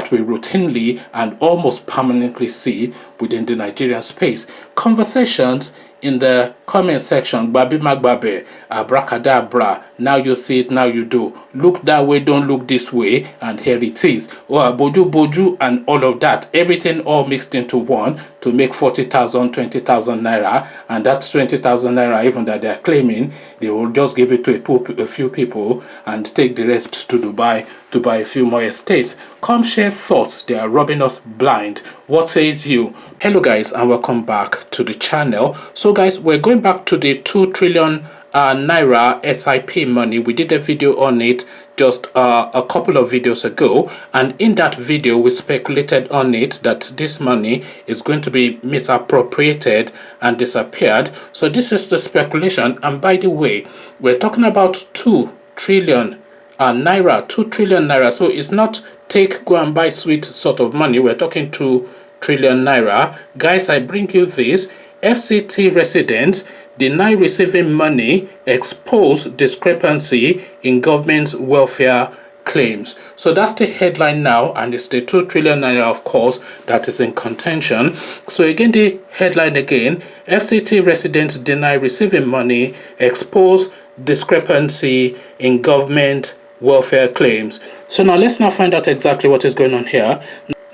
that we routinely and almost permanently see within the Nigerian space. Conversations in the comment section, babi magbabe, abracadabra, now you see it, now you do. Look that way, don't look this way, and here it is. Or boju boju and all of that. Everything all mixed into one to make 40,000, 20,000 naira. And that's 20,000 naira, even that they are claiming, they will just give it to a few people and take the rest to Dubai to buy a few more estates. Come share thoughts. They are robbing us blind. What says you? Hello guys, and welcome back to the channel. So guys, we're going back to the 2 trillion naira SIP money. We did a video on it just a couple of videos ago, and in that video we speculated on it that this money is going to be misappropriated and disappeared. So this is the speculation, and by the way, we're talking about 2 trillion naira, 2 trillion naira. So it's not take, go and buy sweet sort of money. We're talking 2 trillion naira. Guys, I bring you this. FCT residents deny receiving money, expose discrepancy in government's welfare claims. So that's the headline now, and it's the 2 trillion naira, of course, that is in contention. So again, the headline again: FCT residents deny receiving money, expose discrepancy in government welfare claims. So now let's now find out exactly what is going on here.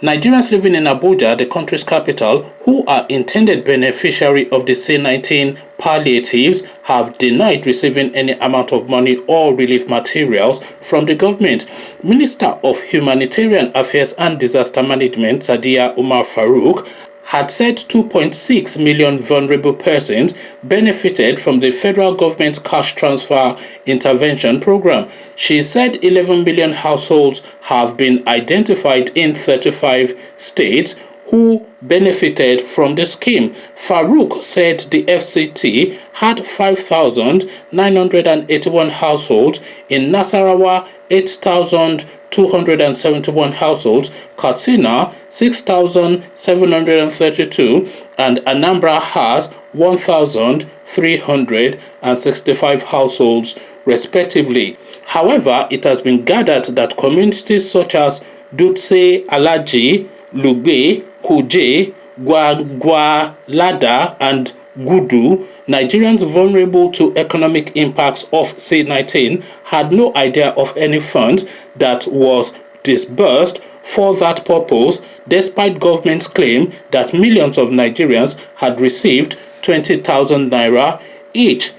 Nigerians living in Abuja, the country's capital, who are intended beneficiary of the C19 palliatives, have denied receiving any amount of money or relief materials from the government. Minister of Humanitarian Affairs and Disaster Management, Sadiya Umar Farouk, had said 2.6 million vulnerable persons benefited from the federal government's cash transfer intervention program. She said 11 million households have been identified in 35 states who benefited from the scheme. Farouk said the FCT had 5,981 households, in Nasarawa 8,271 households, Katsina 6,732, and Anambra has 1,365 households respectively. However, it has been gathered that communities such as Dutse, Alaji, Lugbe, Kuje, Gwagwalada, and Gudu, Nigerians vulnerable to economic impacts of C19, had no idea of any funds that was disbursed for that purpose, despite government's claim that millions of Nigerians had received 20,000 naira each.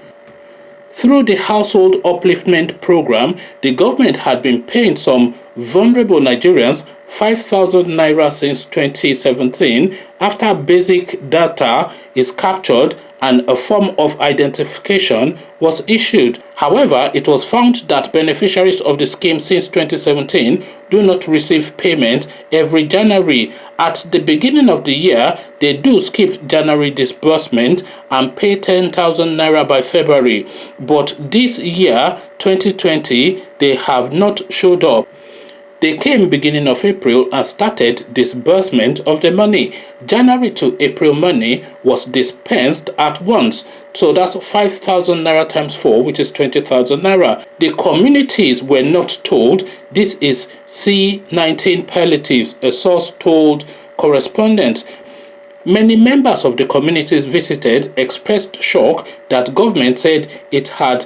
Through the Household Upliftment Program, the government had been paying some vulnerable Nigerians 5,000 naira since 2017 after basic data is captured and a form of identification was issued. However, it was found that beneficiaries of the scheme since 2017 do not receive payment every January. At the beginning of the year, they do skip January disbursement and pay 10,000 naira by February. But this year, 2020, they have not showed up. They came beginning of April and started disbursement of the money. January to April money was dispensed at once. So that's 5,000 naira times 4, which is 20,000 naira. The communities were not told this is C19 palliatives, a source told correspondents. Many members of the communities visited expressed shock that government said it had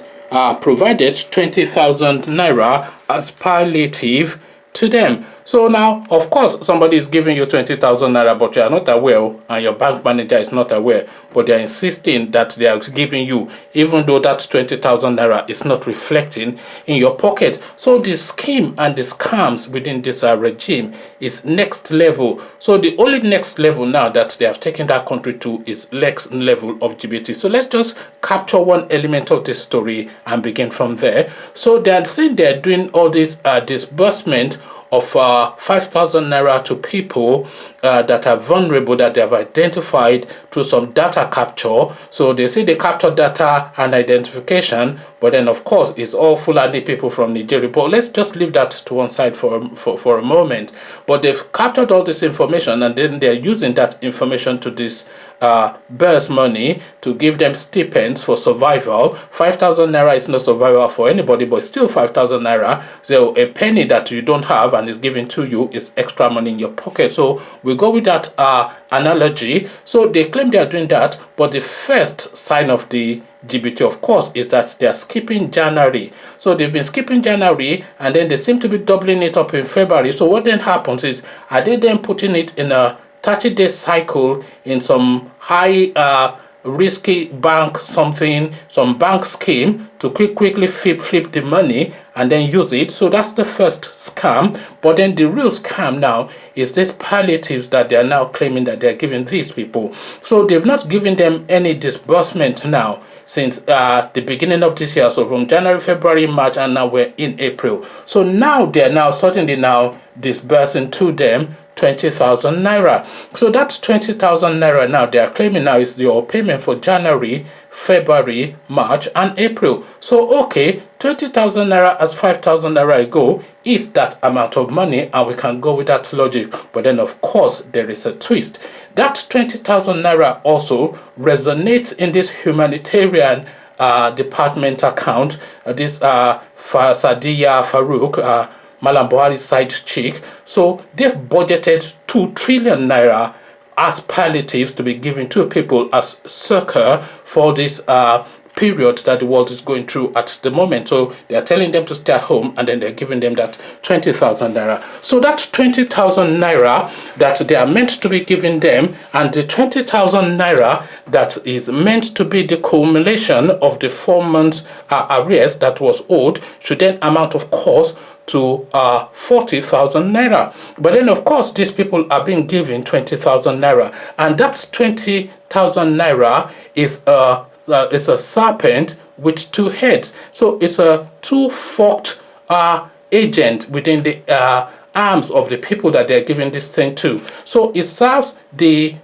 provided 20,000 naira as palliative to them. So now, of course, somebody is giving you 20,000 naira, but you are not aware, and your bank manager is not aware, but they are insisting that they are giving you, even though that 20,000 naira is not reflecting in your pocket. So the scheme and the scams within this regime is next level. So the only next level now that they have taken that country to is next level of GBT. So let's just capture one element of this story and begin from there. So they are saying they are doing all this disbursement of 5,000 naira to people that are vulnerable, that they have identified through some data capture. So they say they capture data and identification, but then of course it's all Fulani people from Nigeria. But let's just leave that to one side for a moment. But they've captured all this information, and then they're using that information to burst money to give them stipends for survival. 5,000 naira is no survival for anybody, but still 5,000 naira. So a penny that you don't have and is given to you is extra money in your pocket. So we go with that analogy. So they claim they are doing that, but the first sign of the GBT, of course, is that they are skipping January. So they've been skipping January, and then they seem to be doubling it up in February. So what then happens is, are they then putting it in a 30-day cycle in some high risky bank, some bank scheme to quickly flip the money and then use it? So that's the first scam. But then the real scam now is these palliatives that they are now claiming that they're giving these people. So they've not given them any disbursement now since the beginning of this year. So from January, February, March, and now we're in April. So now they're now suddenly now disbursing to them 20,000 naira. So that's 20,000 naira now they are claiming now is your payment for January, February, March, and April. So okay, 20,000 naira at 5,000 naira ago is that amount of money, and we can go with that logic. But then of course there is a twist. That 20,000 naira also resonates in this humanitarian department account. This Sadiya Farouk, Malam Buhari's side chick. So they've budgeted 2 trillion naira as palliatives to be given to people as succor for this period that the world is going through at the moment. So they are telling them to stay at home, and then they're giving them that 20,000 naira. So that 20,000 naira that they are meant to be giving them, and the 20,000 naira that is meant to be the culmination of the 4 months arrears that was owed, should then amount, of course, to 40,000 naira. But then of course these people are being given 20,000 naira, and that 20,000 naira is a serpent with 2 heads. So it's a 2-forked agent within the arms of the people that they're giving this thing to. So it serves the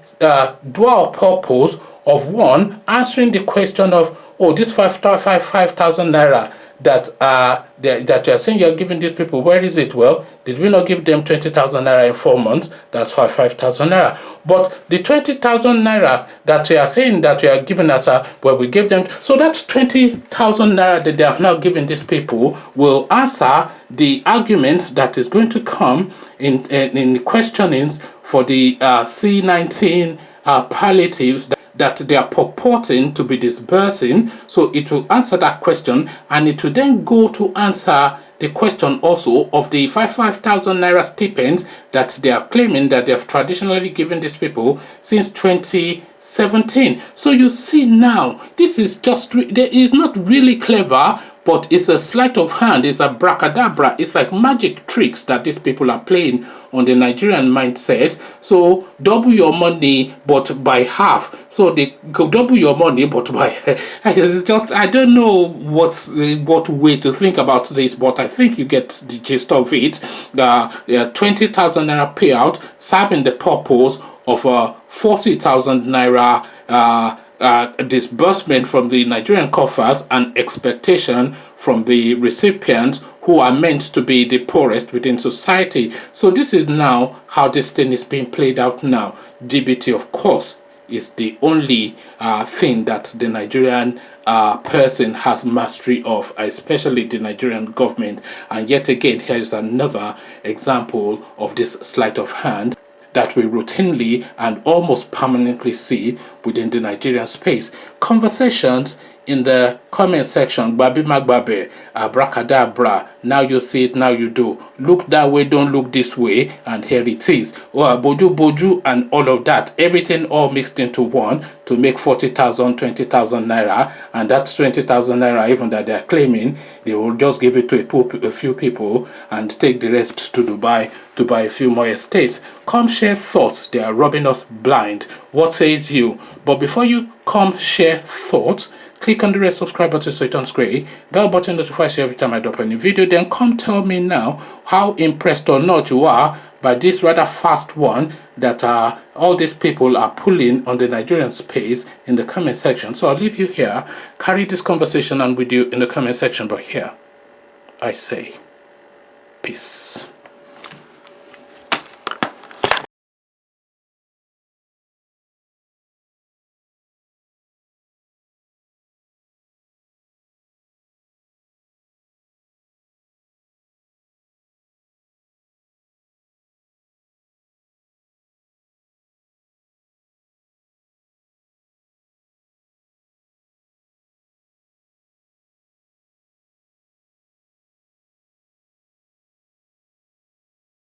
dual purpose of, one, answering the question of, oh, this 5,000 naira that that you're saying you're giving these people, where is it? Well, did we not give them 20,000 naira in 4 months? That's 5,000 naira. But the 20,000 naira that you are saying that you are giving us, well, we gave them. So that's 20,000 naira that they have now given these people will answer the argument that is going to come in the questionings for the C19 palliatives that they are purporting to be disbursing. So it will answer that question, and it will then go to answer the question also of the 5,000 naira stipends that they are claiming that they have traditionally given these people since 2017. So you see now, this is just, there is not really clever, but it's a sleight of hand, it's a abracadabra, it's like magic tricks that these people are playing on the Nigerian mindset. So double your money but by half. So they go double your money but by it's just, I don't know what way to think about this, but I think you get the gist of it. 20,000 naira payout serving the purpose of 40,000 naira disbursement from the Nigerian coffers and expectation from the recipients, who are meant to be the poorest within society. So this is now how this thing is being played out now. GBT, of course, is the only thing that the Nigerian person has mastery of, especially the Nigerian government. And yet again, here is another example of this sleight of hand that we routinely and almost permanently see within the Nigerian space. Conversations in the comment section, Babi Magbabe, abracadabra, now you see it, now you do. Look that way, don't look this way, and here it is. Or boju, and all of that. Everything all mixed into one to make 40,000, 20,000 naira, and that's 20,000 naira even that they're claiming. They will just give it to a few people and take the rest to Dubai to buy a few more estates. Come share thoughts. They are robbing us blind. What says you? But before you come share thoughts, click on the red subscribe button so it turns gray. Bell button notifies you every time I drop a new video. Then come tell me now how impressed or not you are by this rather fast one that all these people are pulling on the Nigerian space in the comment section. So I'll leave you here. Carry this conversation on with you in the comment section. But here, I say, peace.